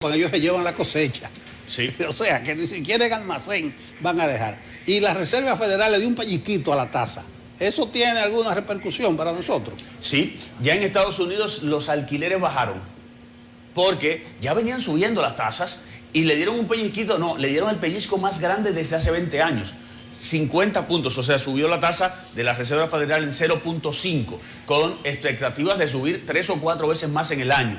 cuando ellos se llevan la cosecha. Sí. O sea, que ni siquiera en almacén van a dejar. Y la Reserva Federal le dio un pellizquito a la tasa. ¿Eso tiene alguna repercusión para nosotros? Sí, ya en Estados Unidos los alquileres bajaron, porque ya venían subiendo las tasas y le dieron un pellizquito, no, le dieron el pellizco más grande desde hace 20 años. 50 puntos, o sea, subió la tasa de la Reserva Federal en 0.5, con expectativas de subir 3 o 4 veces más en el año,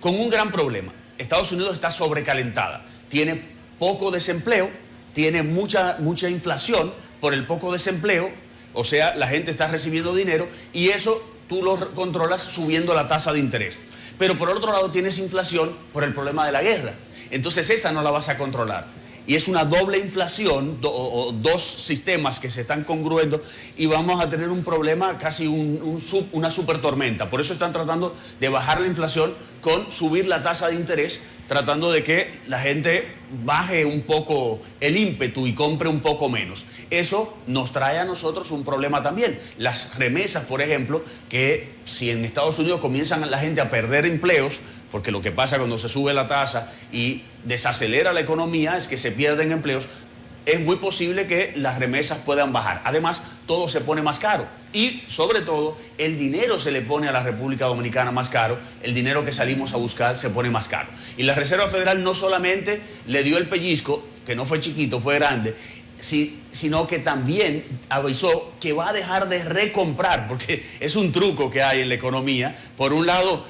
con un gran problema. Estados Unidos está sobrecalentada, tiene poco desempleo, tiene mucha inflación por el poco desempleo, o sea, la gente está recibiendo dinero y eso tú lo controlas subiendo la tasa de interés. Pero por otro lado tienes inflación por el problema de la guerra, entonces esa no la vas a controlar. Y es una doble inflación, dos sistemas que se están congruendo y vamos a tener un problema, casi una super tormenta. Por eso están tratando de bajar la inflación con subir la tasa de interés, tratando de que la gente baje un poco el ímpetu y compre un poco menos. Eso nos trae a nosotros un problema también. Las remesas, por ejemplo, que si en Estados Unidos comienzan la gente a perder empleos, porque lo que pasa cuando se sube la tasa y desacelera la economía es que se pierden empleos, es muy posible que las remesas puedan bajar. Además, todo se pone más caro y, sobre todo, el dinero se le pone a la República Dominicana más caro, el dinero que salimos a buscar se pone más caro. Y la Reserva Federal no solamente le dio el pellizco, que no fue chiquito, fue grande, sino que también avisó que va a dejar de recomprar, porque es un truco que hay en la economía. Por un lado,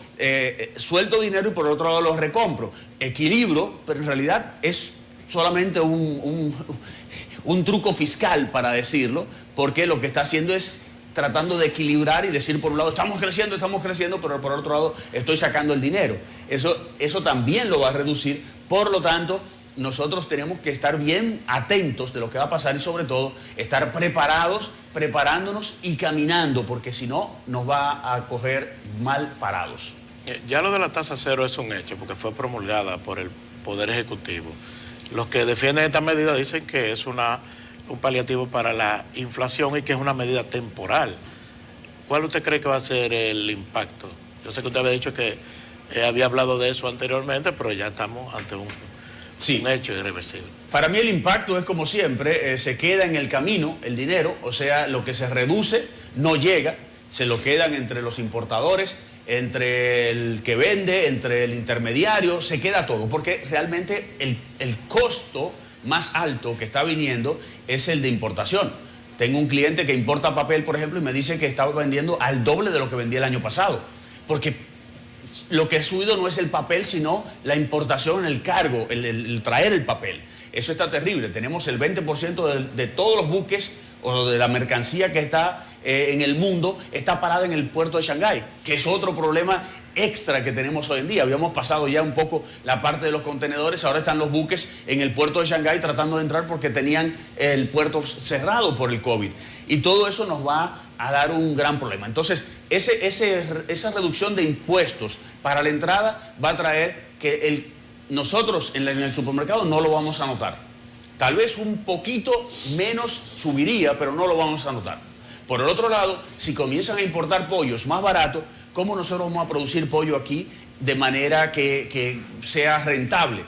suelto dinero y por otro lado lo recompro. Equilibrio, pero en realidad es solamente un truco fiscal, para decirlo, porque lo que está haciendo es tratando de equilibrar y decir, por un lado, estamos creciendo, pero por otro lado, estoy sacando el dinero. Eso también lo va a reducir, por lo tanto, nosotros tenemos que estar bien atentos de lo que va a pasar y sobre todo estar preparados, preparándonos y caminando, porque si no nos va a coger mal parados. Ya lo de la tasa cero es un hecho, porque fue promulgada por el Poder Ejecutivo. Los que defienden esta medida dicen que es un paliativo para la inflación y que es una medida temporal. ¿Cuál usted cree que va a ser el impacto? Yo sé que usted había dicho que había hablado de eso anteriormente, pero ya estamos ante un hecho irreversible. Para mí el impacto es como siempre, se queda en el camino el dinero, o sea, lo que se reduce no llega, se lo quedan entre los importadores, entre el que vende, entre el intermediario, se queda todo, porque realmente el costo más alto que está viniendo es el de importación. Tengo un cliente que importa papel, por ejemplo, y me dice que estaba vendiendo al doble de lo que vendía el año pasado, porque lo que ha subido no es el papel, sino la importación, el cargo, el traer el papel. Eso está terrible. Tenemos el 20% de todos los buques o de la mercancía que está en el mundo está parada en el puerto de Shanghái, que es otro problema extra que tenemos hoy en día. Habíamos pasado ya un poco la parte de los contenedores, ahora están los buques en el puerto de Shanghái tratando de entrar porque tenían el puerto cerrado por el COVID. Y todo eso nos va a dar un gran problema. Entonces, esa reducción de impuestos para la entrada va a traer que nosotros en el supermercado no lo vamos a notar. Tal vez un poquito menos subiría, pero no lo vamos a notar. Por el otro lado, si comienzan a importar pollos más baratos, ¿cómo nosotros vamos a producir pollo aquí de manera que sea rentable?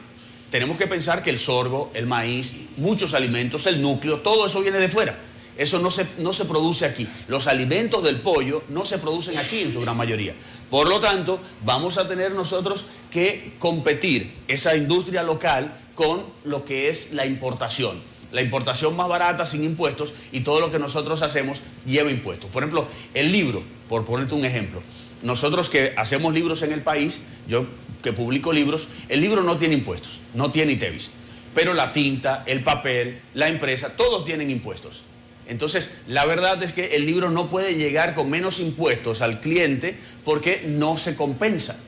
Tenemos que pensar que el sorgo, el maíz, muchos alimentos, el núcleo, todo eso viene de fuera. Eso no se produce aquí. Los alimentos del pollo no se producen aquí en su gran mayoría. Por lo tanto, vamos a tener nosotros que competir esa industria local con lo que es la importación. La importación más barata, sin impuestos, y todo lo que nosotros hacemos lleva impuestos. Por ejemplo, el libro, por ponerte un ejemplo. Nosotros que hacemos libros en el país, yo que publico libros, el libro no tiene impuestos, no tiene ITEVIS. Pero la tinta, el papel, la impresa, todos tienen impuestos. Entonces, la verdad es que el libro no puede llegar con menos impuestos al cliente porque no se compensa.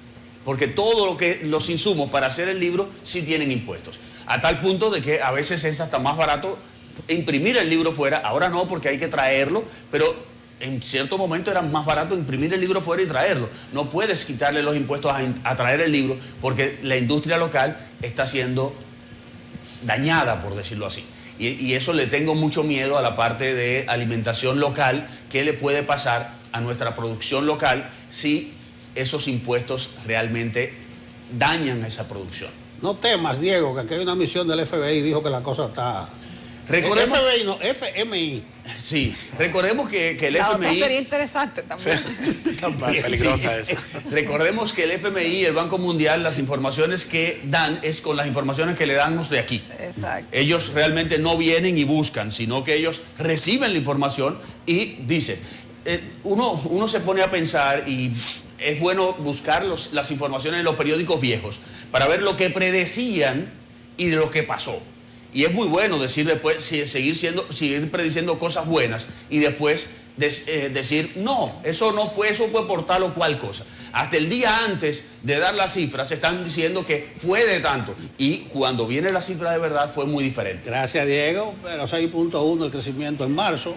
Porque todos los insumos para hacer el libro sí tienen impuestos. A tal punto de que a veces es hasta más barato imprimir el libro fuera. Ahora no, porque hay que traerlo, pero en cierto momento era más barato imprimir el libro fuera y traerlo. No puedes quitarle los impuestos a traer el libro porque la industria local está siendo dañada, por decirlo así. Y eso le tengo mucho miedo a la parte de alimentación local, qué le puede pasar a nuestra producción local si esos impuestos realmente dañan a esa producción. No temas, Diego, que aquí hay una misión del FBI, dijo que la cosa está... Recordemos, FBI no, FMI. sí, recordemos que el La otra FMI... sería interesante también. Tan peligrosa Sí. esa. Recordemos que el FMI y el Banco Mundial, las informaciones que dan es con las informaciones que le damos de aquí. Exacto. Ellos realmente no vienen y buscan, sino que ellos reciben la información y dicen, uno se pone a pensar y es bueno buscar las informaciones en los periódicos viejos para ver lo que predecían y de lo que pasó. Y es muy bueno decir después, seguir prediciendo cosas buenas y después decir, no, eso no fue, eso fue por tal o cual cosa. Hasta el día antes de dar las cifras están diciendo que fue de tanto. Y cuando viene la cifra de verdad fue muy diferente. Gracias, Diego. Pero 6.1 el crecimiento en marzo,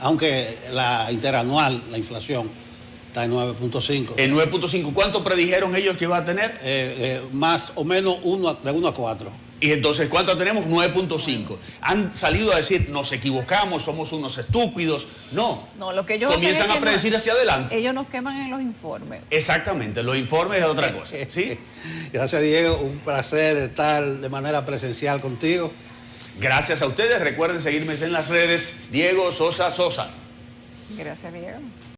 aunque la interanual, la inflación, está en 9.5. En 9.5, ¿cuánto predijeron ellos que iba a tener? Más o menos de 1 a 4. Y entonces, ¿cuánto tenemos? 9.5. Han salido a decir, nos equivocamos, somos unos estúpidos. No, No, lo que ellos comienzan hacen es a que predecir hacia adelante. ellos nos queman en los informes. Exactamente, los informes es otra cosa. ¿Sí? Gracias, Diego. Un placer estar de manera presencial contigo. Gracias a ustedes. Recuerden seguirme en las redes. Diego Sosa Sosa. Gracias, Diego.